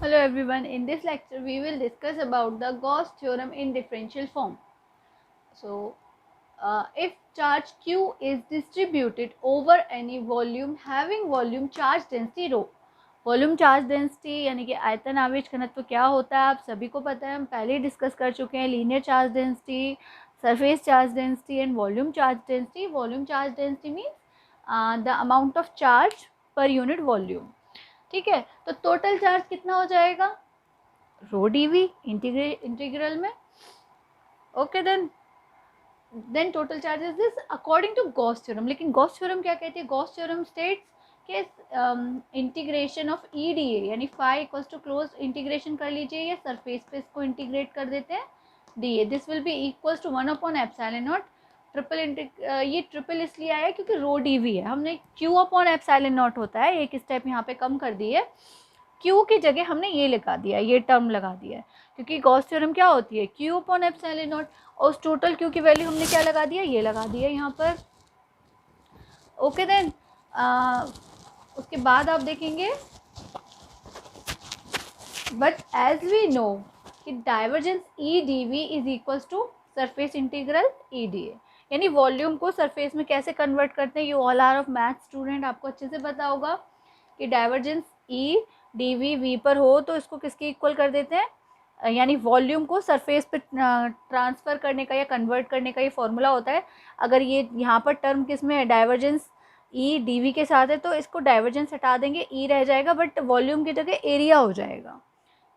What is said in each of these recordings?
Hello everyone, in this lecture we will discuss about the Gauss theorem in differential form. So, if charge Q is distributed over any volume having volume charge density rho, volume charge density यानी कि आयतन आवेश घनत्व क्या होता है आप सभी को पता है, हम पहले ही डिस्कस कर चुके हैं. Linear charge density, surface charge density and volume charge density. Volume charge density means the amount of charge per unit volume. ठीक है, तो टोटल चार्ज कितना हो जाएगा रो डी वी इंटीग्रल में. Okay, then total charge is this according to Gauss theorem. लेकिन Gauss theorem क्या कहती है? गॉस थ्योरम स्टेट्स कि integration of E D A यानी phi equals to close integration कर लीजिए या सरफेस पे इसको इंटीग्रेट कर देते हैं D A. This will be equals to 1 upon epsilon not. ये ट्रिपल इसलिए आया क्योंकि रो डी वी है. हमने क्यू अपॉन एप्सिलॉन नॉट होता है, एक स्टेप यहाँ पे कम कर दी है. क्यू की जगह हमने ये लगा दिया, ये टर्म लगा दिया है क्योंकि गॉस थ्योरम क्या होती है? Q upon epsilon not. और उस टोटल क्यू की वैल्यू हमने क्या लगा दिया? ये लगा दिया यहाँ पर. ओके देन उसके बाद आप देखेंगे बट एज वी नो कि divergence E D V is equals to surface integral E D A. यानी वॉल्यूम को सरफेस में कैसे कन्वर्ट करते हैं, you all are of math student, आपको अच्छे से पता होगा कि divergence E D V V पर हो तो इसको किसके इक्वल कर देते हैं, यानी वॉल्यूम को सरफेस पे ट्रांसफ़र करने का या कन्वर्ट करने का ये फॉर्मूला होता है. अगर ये यहाँ पर टर्म किस में है, डाइवर्जेंस ई डी वी के साथ है, तो इसको डाइवर्जेंस हटा देंगे, ई रह जाएगा बट वॉल्यूम की जगह एरिया हो जाएगा.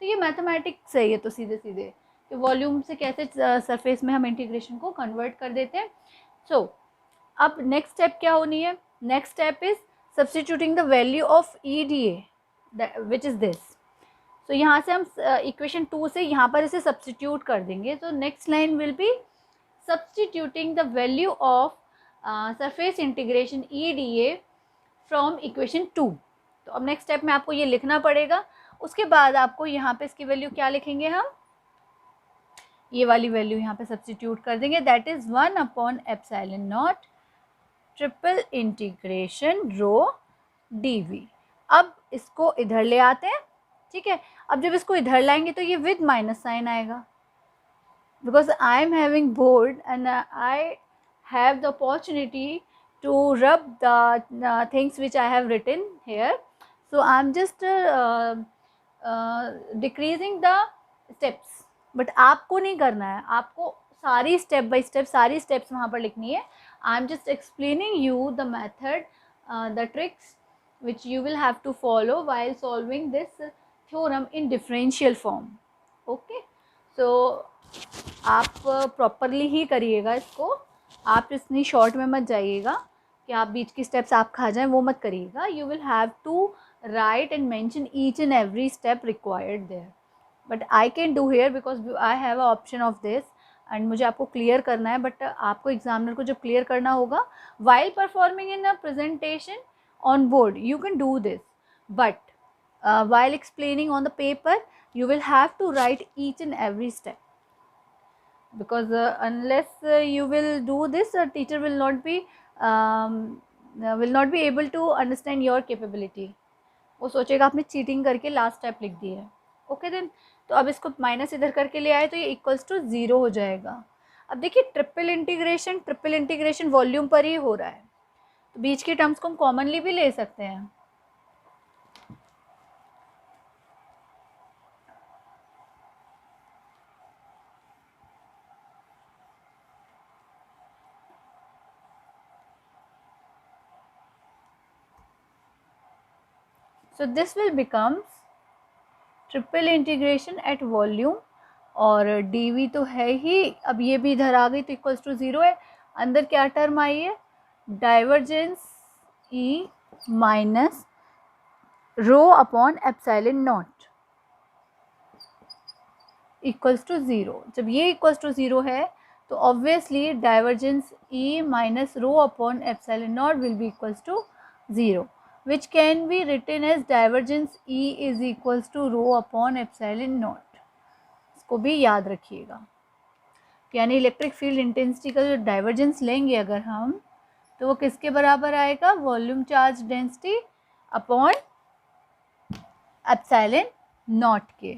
तो ये मैथमेटिक्स है, ये तो सीधे सीधे कि वॉल्यूम से कैसे सरफेस में हम इंटीग्रेशन को कन्वर्ट कर देते हैं. सो अब नेक्स्ट स्टेप क्या होनी है? Next step is substituting the value of E D A which is this. तो यहाँ से हम इक्वेशन 2 से यहाँ पर इसे सब्स्टिट्यूट कर देंगे. तो next line will be substituting the value of surface integration E D A from equation 2. तो अब नेक्स्ट स्टेप में आपको ये लिखना पड़ेगा. उसके बाद आपको यहाँ पे इसकी वैल्यू क्या लिखेंगे? हम ये वाली वैल्यू यहाँ पे सब्स्टिट्यूट कर देंगे, that is 1 upon epsilon not triple integration rho D V. अब इसको इधर ले आते हैं. ठीक है, अब जब इसको इधर लाएंगे तो ये विद माइनस साइन आएगा because I am having board and I have the opportunity to rub the things which I have written here. So I am just decreasing the steps, but आपको नहीं करना है, आपको सारी स्टेप बाय स्टेप सारी steps वहाँ पर लिखनी है. I am just explaining you the method, the tricks which you will have to follow while solving this theorem in differential form. Okay, so आप प्रॉपरली ही करिएगा इसको, आप इतनी शॉर्ट में मत जाइएगा कि आप बीच की स्टेप्स आप खा जाएं, वो मत करिएगा. You will have to write and mention each and every step required there, but I can do here because I have a option of this and मुझे आपको क्लियर करना है. बट आपको एग्जामिनर को जब क्लियर करना होगा while performing in a presentation on board you can do this, but while explaining on the paper you will have to write each and every step because unless you will do this teacher will not be able to understand your capability. वो सोचेगा आपने cheating करके last step लिख दी है. Okay then, तो अब इसको minus इधर करके ले आए तो ये इक्वल्स टू 0 हो जाएगा. अब देखिए ट्रिपल इंटीग्रेशन वॉल्यूम पर ही हो रहा है, तो बीच के टर्म्स को हम कॉमनली भी ले सकते हैं. So this will becomes triple integration at volume और डी वी तो है ही, अब ये भी इधर आ गई तो इक्वल्स टू 0 है. अंदर क्या टर्म आई है? Divergence E minus rho upon epsilon not equals to 0. जब ये इक्वल्स टू 0 है तो obviously divergence E minus rho upon epsilon not will be equals to 0, which can be written as divergence E is equals to rho upon epsilon naught. इसको भी याद रखिएगा. यानी electric field intensity का जो divergence लेंगे अगर हम, तो वो किसके बराबर आएगा? Volume charge density upon epsilon not के.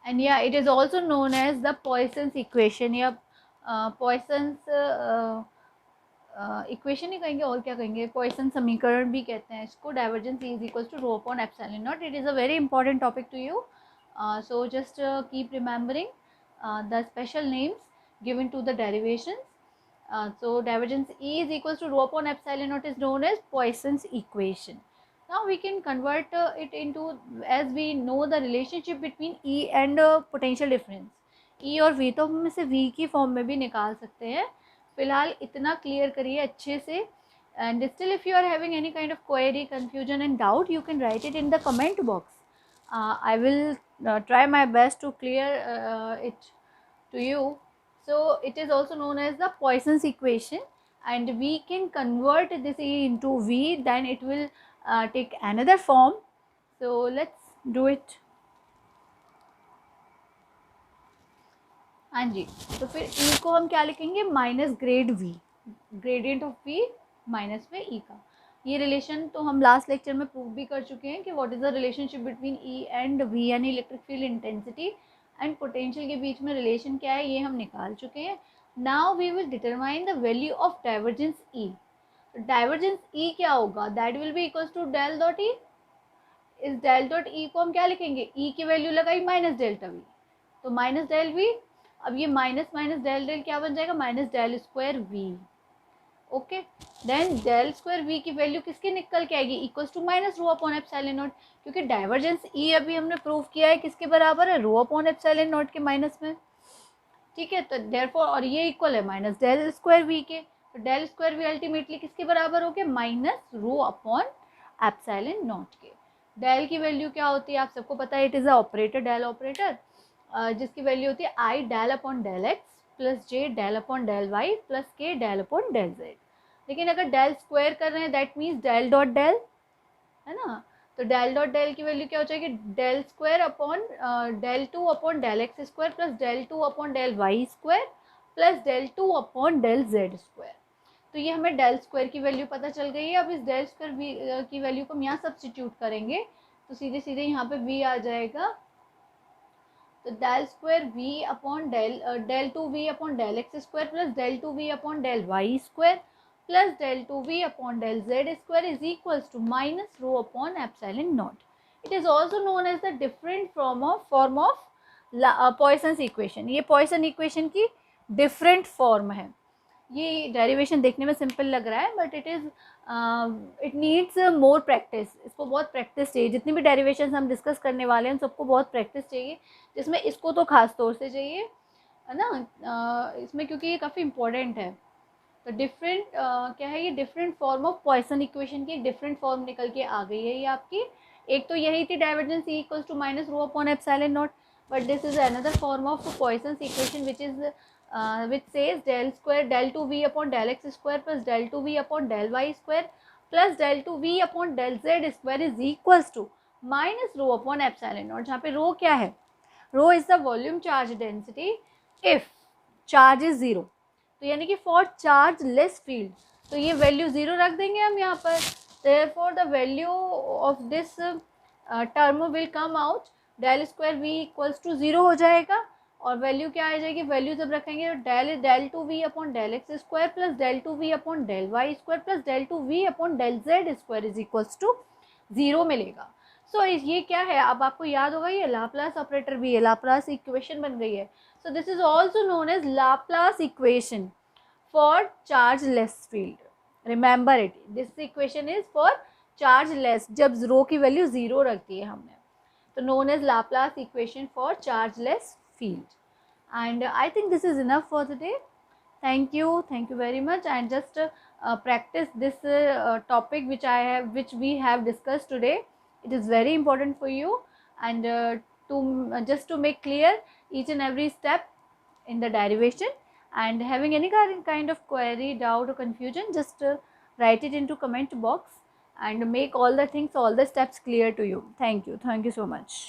And yeah, it is also known as the Poisson's equation या Poisson's इक्वेशन ही कहेंगे और क्या कहेंगे, पॉइसन समीकरण भी कहते हैं इसको. Divergence is equals to rho upon epsilon not. It is a very important topic to you. So just keep remembering the special names given to the derivations. So divergence E is equals to rho upon epsilon naught is known as Poisson's equation. Now we can convert it into, as we know the relationship between E and potential difference. E और V तो हम इसे V की form में भी निकाल सकते हैं. फिलहाल इतना क्लियर करिए अच्छे से. And still if you are having any kind of query, confusion and doubt, you can write it in the comment box. I will try my best to clear it to you. So it is also known as the Poisson's equation, and we can convert this E into V, then it will take another form. So let's do it. हाँ जी, तो फिर E को हम क्या लिखेंगे, minus grade V, gradient of V minus में E का. ये रिलेशन तो हम लास्ट लेक्चर में प्रूव भी कर चुके हैं कि what is the relationship between E and V, यानी electric field intensity and potential के बीच में रिलेशन क्या है ये हम निकाल चुके हैं. Now we will determine the value of divergence E. Divergence E क्या होगा, that will be equals to del dot E. इस डेल डॉट E को हम क्या लिखेंगे, E की वैल्यू लगाई माइनस डेल्टा V, तो माइनस डेल V. अब ये माइनस माइनस डेल डेल क्या बन जाएगा, minus del square V. Okay, then del square V की वैल्यू किसकी निकल के आएगी, equals to minus rho upon epsilon not, क्योंकि डाइवर्जेंस E अभी हमने प्रूव किया है किसके बराबर है, रो अपॉन एप्सिलॉन नॉट के माइनस में. ठीक है, तो देयरफॉर और ये इक्वल है माइनस डेल स्क्वायर V के, तो डेल स्क्वायर V अल्टीमेटली किसके बराबर हो गया, minus rho upon epsilon not के. डेल की वैल्यू क्या होती है आप सबको पता है, it is a operator, del operator, जिसकी वैल्यू होती है I del upon del X plus J del upon del Y plus K del upon del Z. लेकिन अगर डेल स्क्वायर कर रहे हैं that means del dot del, है ना. तो डेल डॉट डेल की वैल्यू क्या हो जाएगी, del square upon del two upon del X square plus del two upon del Y square plus del two upon del Z square. तो ये हमें डेल स्क्वायर की वैल्यू पता चल गई है. अब इस डेल स्क्वायर की वैल्यू को हम यहाँ सब्स्टिट्यूट करेंगे तो सीधे सीधे यहाँ पे v आ जाएगा. तो del square v upon del two V upon del X square plus del two V upon del Y square plus del two V upon del Z square is equals to minus rho upon epsilon not. It is also known as the different form of Poisson's equation. ये Poisson equation की different form है. ये derivation देखने में simple लग रहा है but it needs more practice. इसको बहुत प्रैक्टिस चाहिए. जितनी भी डेरिवेशंस हम डिस्कस करने वाले हैं सबको बहुत प्रैक्टिस चाहिए, जिसमें इसको तो खास तौर से चाहिए, है ना, इसमें, क्योंकि ये काफ़ी इंपॉर्टेंट है. तो डिफरेंट क्या है, ये different form of Poisson equation की एक डिफरेंट फॉर्म निकल के आ गई है ये आपकी. एक तो यही थी divergence E equals to minus rho upon epsilon naught, but this is another form of Poisson's equation which is which says del square del 2v upon del x square plus del 2v upon del y square plus del 2v upon del z square is equals to minus rho upon epsilon naught. जहाँ पे rho क्या है, rho is the volume charge density if charge is zero. तो यानी कि for charge less field, तो ये value zero रख देंगे हम यहाँ पर. therefore the value of this term will come out, del square v equals to zero हो जाएगा. और वैल्यू क्या आ जाएगी, वैल्यू जब रखेंगे तो del two V upon del X square plus del two V upon del Y square plus del two V upon del Z square is equals to zero मिलेगा. So ये क्या है, अब आपको याद होगा ये लाप्लास ऑपरेटर भी है, लाप्लास इक्वेशन बन गई है. So this is also known as Laplace equation for charge less field. Remember it, this equation is for charge less, जब रो की वैल्यू ज़ीरो रखती है हमने, तो known as Laplace equation for chargeless field. And I think this is enough for today. Thank you very much, and just practice this topic which we have discussed today. It is very important for you, and just to make clear each and every step in the derivation. And having any kind of query, doubt or confusion, just write it into comment box and make all the things, all the steps clear to you. Thank you so much.